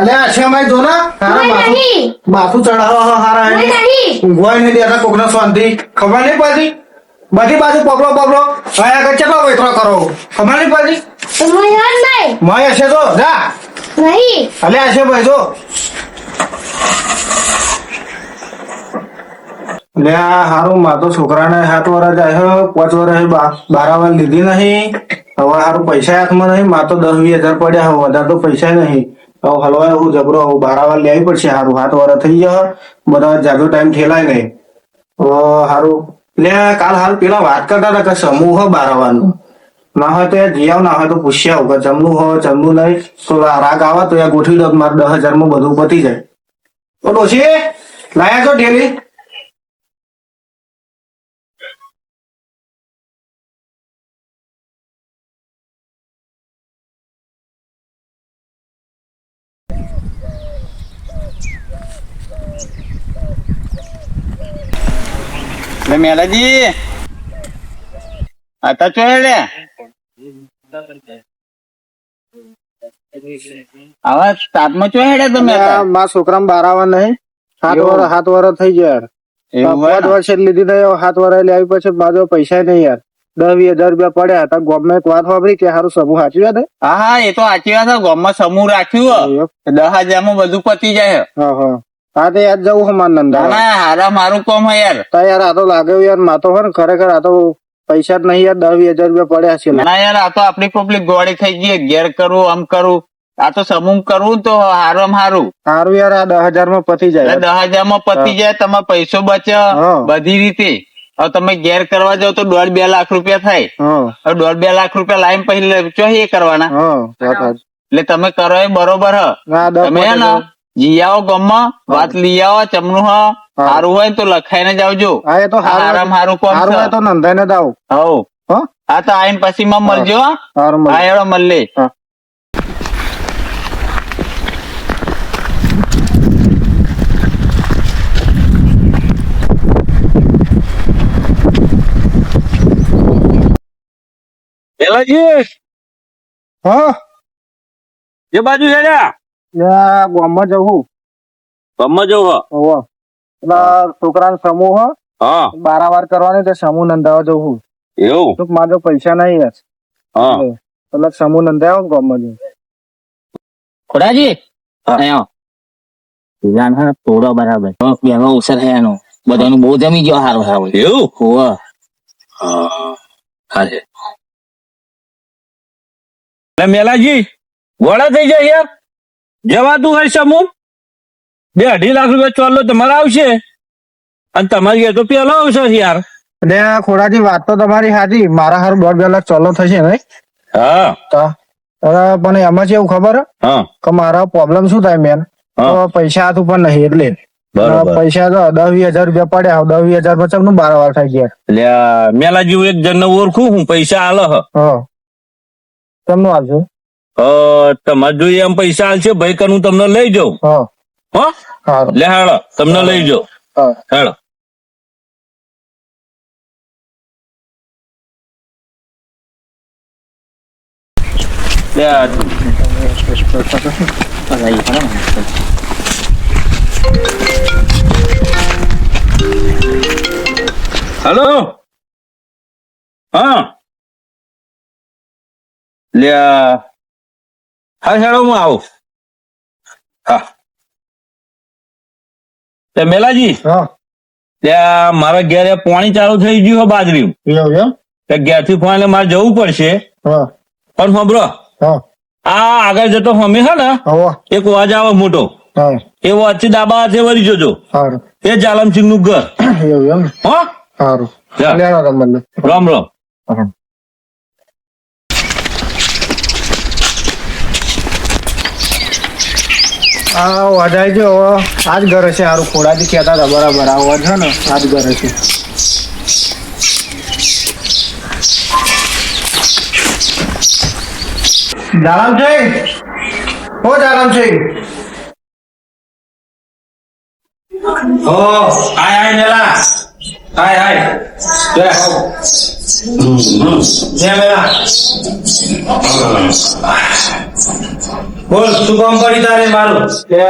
અલ્યા છે ભાઈ જો ને માથું ચડાવો હારા ઊંઘવાય નહીં દેતા કોકના શાંતિ ખબર નહીં પડતી બધી બાજુ પકડો અહીંયા આગળ કેટલો વેતરો કરો ખબર નહીં પડતી મય હશે તો જા અલ્યા હશે ભાઈ જો હારું માં તો છોકરાને 7 વર્ષ જાય 5 વર્ષ 12 વાર લીધી નહીં હવે હારું પૈસા હાથમાં નહીં માં તો 10-20 હજાર પડ્યા હવે વધારે તો પૈસા નહીં હવે હલવાય હું જબરો 12 વાર લેવી પડશે હારું 7 વર્ષ થઈ જાય બધા જાજો ટાઈમ ઠેલાય નહીં હારું કાલ હાલ પેલા વાત કરતા હતા કે સમૂહ 12 વારનું ના હોય તો જીયાવ ના હોય તો પૂછ્યા આવું કે જમનું હોય જમનું નહીં તો રાગ આવે તો ગોઠવી દો મારે 10,000 માં બધું પતી જાય તો ડોશી લાયા છો ઢેલી મેલાજી आता ચોયડે આવા સ્ટાફમાં ચોયડે તમે મારા છોકરામાં 12 વાર નહીં 7 વર્ષ થઈ ગયા યાર 5 વર્ષ લીધી નહીં 7 વર્ષ લેવી પછી બાજુ પૈસા નહીં યાર 10-20 હજાર રૂપિયા પડ્યા હતા ગોમમાં એક વાત વાપરી કે સારું સમૂહ સાચી વાત હા એ તો સાચી વાત ગોમમાં સમૂહ રાખ્યું 10,000 માં બધું પતી જાય હા તો યાદ જવું હમાર નંદા હારા મારું કોમ હે યાર યાર આ તો લાગે યાર માતો હોય ને ખરેખર આ તો પૈસા જ નહીં યાર 10-20 હજાર રૂપિયા પડ્યા છે ના યાર આ તો આપડી પબ્લિક ગોળી થઈ ગઈ ઘેર કરું આમ કરું આ તો સમૂહ કરવું તો હારું યાર આ 10,000 માં પતી જાય 10,000 માં પતી જાય તમારે પૈસો બચે બધી રીતે હવે તમે ઘેર કરવા જાવ તો 1.5-2 લાખ રૂપિયા થાય હવે 1.5-2 લાખ રૂપિયા લાઈન પછી ચો એ કરવાના એટલે તમે કરો એ બરોબર તમે હે ને જી આવો ગામમાં વાત લઈ આવો ચમનું સારું હોય તો લખાઈને જ આવજો હારું કોમ તો નંદાઈને જ આવું હા તો આઈને પછી માં મળજો હા એડો મળે એ બાજુ છે ગામમાં જવું છોકરાનો સમૂહ 12 વાર કરવાની તો સમૂહ નંદાવા જવું એવું મારો પૈસા નહીં એટલે સમૂહ નંદાવો ગામમાં જવું ખોડાજી થોડો બરાબર બેનો અવસર છે એનો બધાનું બહુ જમી ગયો સારો સારો એવું હોવા મેલાજી વડા થઈ જાય યાર જવાતું હોય સમૂહ 2-2.5 લાખ રૂપિયા ચોલ્લો તમારે આવશે અને તમારી ઘેર તો પેલો આવશે યાર એટલે ખોડાજી વાત તો તમારી સાચી મારા હારું 1.5-2 લાખ ચોલ્લો થશે નહીં પણ એમાં છે એવું ખબર કે મારા પ્રોબ્લેમ શું થાય મેન પૈસા હાથ ઉપર નહીં એટલે પૈસા તો 10-20 હજાર રૂપિયા પડ્યા 10-20 હજાર પછી 12 વાર થઈ ગયા મેલાજી હું એક જણને ઓળખું હું પૈસા આલે કેમનું આવશે તમારે જોઈએ એમ પૈસા હાલશે ભાઈ કનું તમને લઈ જાઉં લે હાડો તમને લઈ જાઉં હાડો હલો હા લે હા હેડો હું આવું મેલાજી ત્યાં મારા ઘેર પાણી ચાલુ થઈ ગયું બાજરી ઘેર થી ફોન મારે જવું પડશે પણ સાંભળો આ આગળ જતો હમે હે ને એક અવાજ આવે મોટો એ વચ્ચે ડાબા હાથે વળી જજો એ જાલમસિંહ નું ઘર રામ રામ અવાજ આવી ગયો આજ ઘરે છે સારું ખોડાથી કહેતા હતા બરાબર આ અવાજ છે ને આજ ઘરે છે જાલમસિંહ આય મેલા આય બોલ શું કામ પડી તારે મારું? કે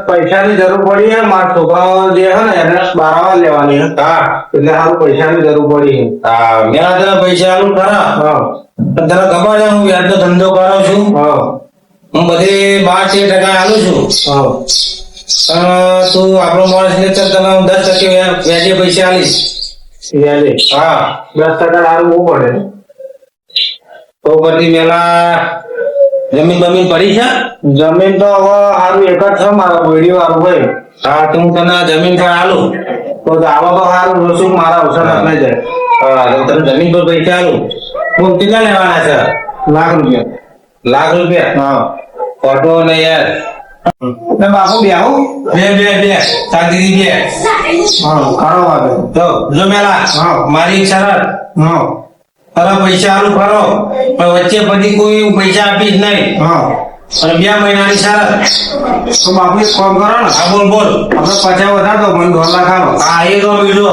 પૈસાની જરૂર પડી છે મારા છોકરાઓ જે છે ને એને બારાવા લેવાની છે. હા એટલે હારું પૈસાની જરૂર પડી છે. હા મેં આ તને પૈસા આલું ખરા હા પણ તને ખબર છે હું વ્યાજનો ધંધો કરું છું. હા હું બધી 12-13% આલું છું. હા પણ તું આપણો માણસ ને ચાલ તને હું 10% વ્યાજે પૈસા આલીશ. વ્યાજે હા 10% હારું બહુ પડે. તો પછી મેલા જમીન બમીન પડી છે. જમીન તો હવે હારું એક જ છે મારા વિડીયો હારું ભાઈ. હા તો હું તને જમીન પર આલું. તો આવો તો હારું રસું મારા અવસર આપણે જાય. હા તો તને જમીન પર પૈસા આલું. હું કેટલા લેવાના છે? ₹1,00,000. લાખ રૂપિયા? હા ખોટો ને યાર. ને બાપુ બેહું. બે શાંતિથી બે. હા ખાડો વાગે. જો મેલા હા. મારી એક શરત. હા તારા પૈસા આલું ખરો પણ વચ્ચે પછી કોઈ હું પૈસા આપીશ નહીં. હા અને 2 મહિનાની શરત. તો બાપુ એક કામ કરો ને હા બોલ બોલ. આપણે 50 વધારતો મને $1,00,000 આલો. હા એ તો બીજો.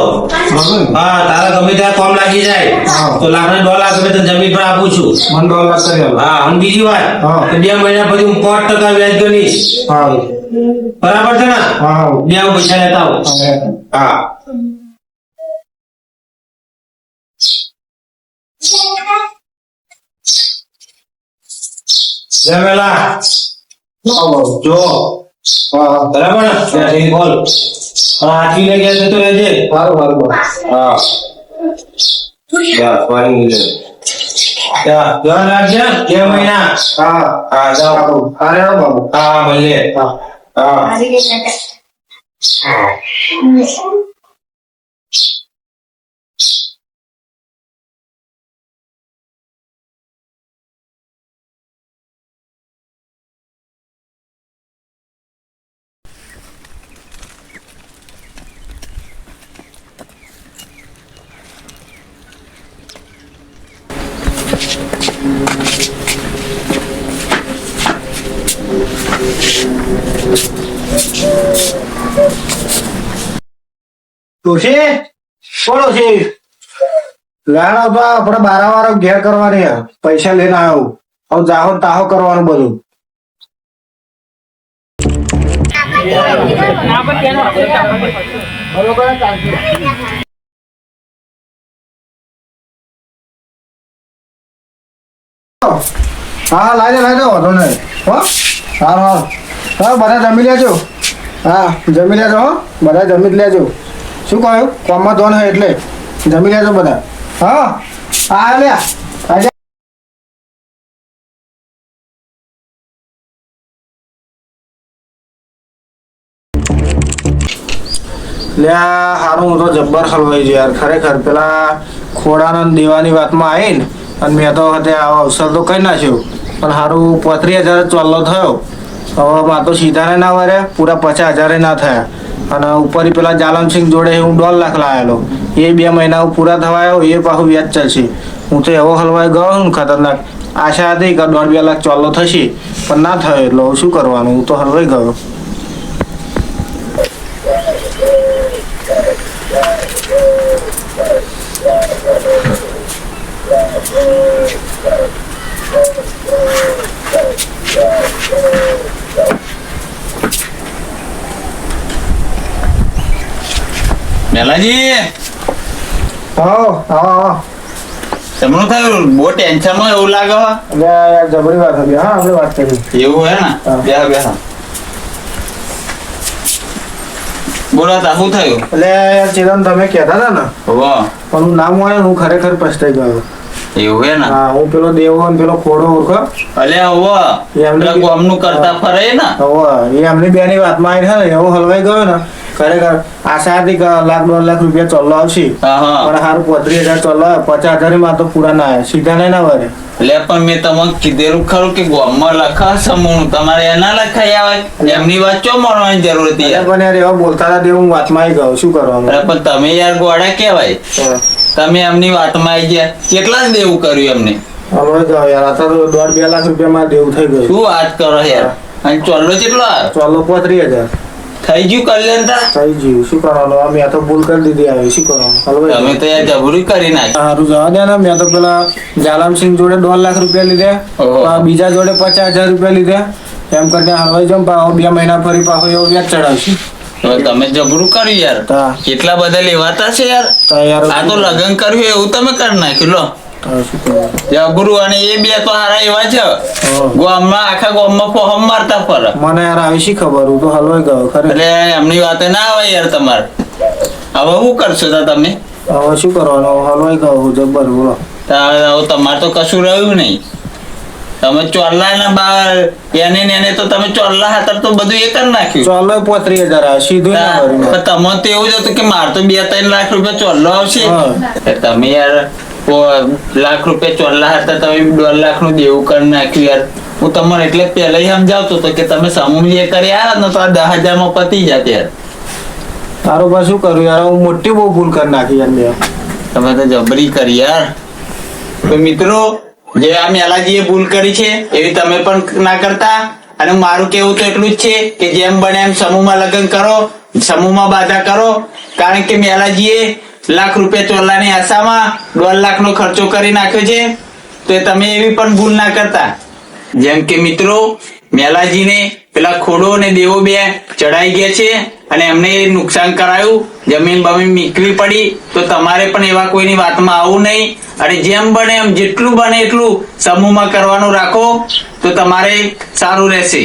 બરોબર ને? હા તારા ગમે ત્યાં કામ લાગી જાય હા. તો લાખ ને 2 લાખ રૂપિયા તને જમીન પર આપું છું. મને $1,00,000 કરી આલો. હા અને બીજી વાત હા. કે 2 મહિના પછી હું 5% વ્યાજ ગણીશ. હા બરાબર છે ને? હા બે પૈસા લેતા આવું. હા જમેલા જો બરાબર ને ત્યાંથી બોલ હાથી લઈ ગયા જતો રહેજે. બરોબર હા પાણી ધ્યાન રાખજે 2 મહિના. હા હા જાઓ. અરે બાબુ હા મળીએ. હા હા ડોશી બોલો છે લેણો તો આપણે 12 વાળો ઘેર કરવાની છે. પૈસા લઈને આવ્યો હવે જાહો ને તાહો કરવાનું બધું. હા લાવજો વાંધો નહીં. હો સારું હા બધા જમી લેજો. હા જમી લેજો હો બધા જમી જ લેજો. શું કહ્યું કોમમાં ધોન હોય એટલે જમી લેજો બધા. હા હા લે આજે લ્યા હારું હું તો જબ્બર હલવાઈ ગયો યાર ખરેખર. પેલા ખોડાના ને દેવાની વાતમાં આવીને અને મેં તો વખતે આવો અવસર તો કઈ નાખ્યો પણ હારું 35,000 ચોલ્લો થયો. હવે માં તો સીધા ના વર્યા પૂરા 50,000 ના થયા. અને ઉપર પેલા જાલમસિંહ જોડે હું 1.5 લાખ લાવેલો એ 2 મહિના પૂરા થવાયો એ પાછું વ્યાજ ચાલશે. હું તો એવો હલવાઈ ગયો ને ખતરનાક. આશા હતી કે 1.5-2 લાખ ચોલ્લો થશે પણ ના થયો એટલે હવે શું કરવાનું હું તો હલવાઈ ગયો. મેલાજી આવો આવો તમને થયું બહુ ટેન્શન માં એવું લાગે હો. એટલે યાર જબરી વાત હતી. હા આપણે વાત કરી. એવું હે ને હા. બેહા બોલો તા શું થયું? એટલે યાર ચેતન તમે કહેતા હતા ને વાહ પણ હું નામ હોય હું ખરેખર પછતાઈ ગયો. એવું હે ને હા હું પેલો દેવો અને પેલો ખોડો ઓળખો અલ્યા હોવા એમને બી- ગામનું કરતા ફરે ને હવે એ એમની બેની વાતમાં આવીને છે ને એવો હલવાઈ ગયો ને ખરેખર આશા હતી કે 1,00,000-2 લાખ રૂપિયા ચોલ્લો આવશે હા હા પણ હારું 35,000 ચોલ્લો આવ્યો. 50,000 માં તો પૂરા ના આવ્યા સીધા નહીં ના વરે. એટલે પણ મેં તમને કીધેલું ખરું કે ગામમાં લખા સમૂહ તમારે એના લખાઈ આવે એમની વાત ચો મારવાની જરૂર હતી યાર. પણ યાર એવા બોલતા હતા તે હું વાતમાં આવી ગયો શું કરવાનું. અરે પણ તમે યાર ગોળા કેવાય તમે એમની વાતમાં આવી ગયા કેટલા જ દેવું કર્યું એમને હવે તો યાર આ તો 1.5-2 લાખ રૂપિયામાં દેવું થઈ ગયું. શું વાત કરો યાર અને ચોલ્લો કેટલો આવ્યો? ચોલ્લો 35,000 થઈ ગયું કલ્યાણ તા થઈ ગયું શું કરવાનું. હવે મેં તો ભૂલ કરી દીધી આવી શું કરવાનું હલવાઈ તમે ગયો. તો યાર જબરું કરી નાખ્યું. સારું જવા દે ને મેં તો પેલા જાલમસિંહ જોડે 1.5 લાખ રૂપિયા લીધા ઓહો. બીજા જોડે 50,000 રૂપિયા લીધા એમ કરીને હલવાઈ જાઉં પાછો 2 મહિના ફરી પાછો એવો વ્યાજ ચડાવશું. તો તમે જબરું કર્યું યાર. તા કેટલા બધા લેવાતા છે યાર. તા યાર આ તો લગ્ન કર્યું એવું તમે કરી નાખ્યું લો. તા શું કરવાનું? જબરું. અને એ બે તો હારા એવા છે, ગામમાં આખા ગામમાં ફોહમ મારતા ફરે. મને યાર આવી શી ખબર, હું તો હલવાઈ ગયો ખરે. એટલે એમની વાતે ના આવે યાર તમારે. હવે શું કરશો તા તમે? હવે શું કરવાનું, હલવાઈ ગયો હું જબર. બોલો હવે તમારે તો કશું રહ્યું નહીં. તમે ચોલ્લા ના બાર એને ને એને તો તમે ચોલ્લા હાથર તો બધું એ કરી નાખ્યું. ચાલો 35,000 આ સીધું ના ભર્યું. પણ તમને તો એવું જ હતું કે મારે તો 2-3 લાખ રૂપિયા ચોલ્લો આવશે. હા. તમે યાર લાખ રૂપિયા ચોલ્લા હતા, તમે 1.5 લાખ નું દેવું કરી નાખ્યું યાર. હું તમને એટલે પહેલા સમજાવતો હતો કે તમે સમૂહ જે કરી આવ્યા ને તો આ 10,000 માં પતી જાત યાર. તારું પાસે શું કરું યાર, હું મોટી બહુ ભૂલ કરી નાખી યાર મેં. તમે તો જબરી કરી યાર. તો મિત્રો, જે આ મેલાજીએ ભૂલ કરી છે એવી તમે પણ ના કરતા. અને મારું કેવું તો એટલું જ છે કે જેમ બને એમ સમૂહમાં લગ્ન કરો, સમૂહમાં બાધા કરો. કારણ કે મેલાજીએ લાખ રૂપિયા ચોલ્લાની આશામાં 1.5 લાખનો ખર્ચો કરી નાખ્યો છે. તો તમે એવી પણ ભૂલ ના કરતા. જેમ કે મિત્રો, મેલાજીને પેલા ખોડો અને દેવો બે ચડાઈ ગયા છે અને એમને નુકસાન કરાયું, જમીન બમીન મીકવી પડી. તો તમારે પણ એવા કોઈની વાતમાં આવવું નહીં. અને જેમ બને એમ જેટલું બને એટલું સમૂહમાં કરવાનું રાખો, તો તમારે સારું રહેશે.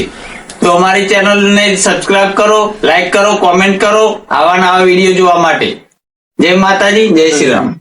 તો અમારી ચેનલને સબસ્ક્રાઇબ કરો, લાઈક કરો, કોમેન્ટ કરો આવા નવા વિડીયો જોવા માટે. જય માતાજી, જય શ્રી રામ.